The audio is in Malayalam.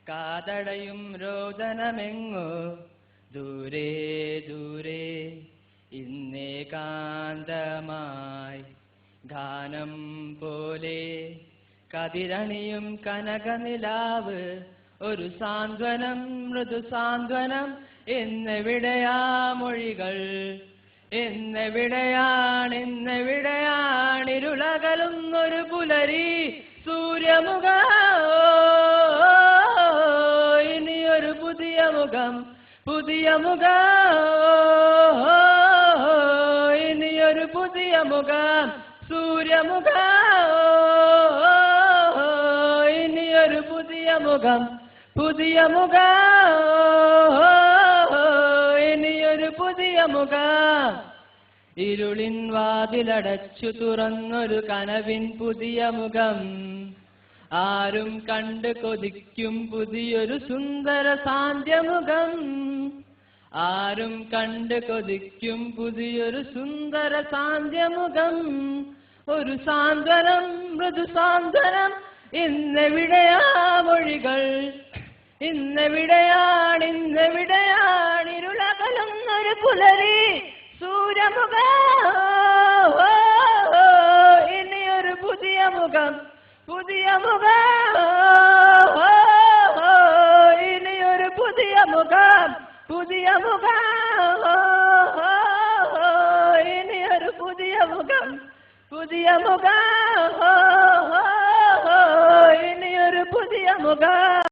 കാതടയും രോദനമെങ്ങോ ദൂരെ ദൂരെ ഇന്നേകാന്തമായി ഗാനം പോലെ കതിരണിയും കനകനിലാവ് ഒരു സാന്ത്വനം മൃദു സാന്ത്വനം എന്നെവിടെയാ മൊഴികൾ എന്നെവിടെയാണിരുളകലുന്നൊരു പുലരി സൂര്യമുഖ ഇനിയൊരു പുതിയ മുഖം ഇനിയൊരു പുതിയ മുഖം സൂര്യമുഖ ഇനിയൊരു പുതിയ മുഖം ഇനിയൊരു പുതിയ മുഖം ഇരുളിൻ വാതിലടച്ചു തുറന്നൊരു കനവിൻ പുതിയ മുഖം ആരും കണ്ട് കൊതിക്കും പുതിയൊരു സുന്ദര സാന്ധ്യമുഖം ആരും കണ്ട് കൊതിക്കും പുതിയൊരു സുന്ദര സാന്ധ്യമുഖം ഒരു സാന്ത്വനം മൃദു സാന്ത്വനം ഇന്നെവിടെയാ മൊഴികൾ ഇന്നെവിടെയാണിരുളകലുന്നൊരു പുലരി സൂര്യമുഖ ഇനിയൊരു പുതിയ മുഖം ഇനിയൊരു പുതിയ മുഖം ഇനിയൊരു പുതിയ മുഖം ഇനിയൊരു പുതിയ മുഖം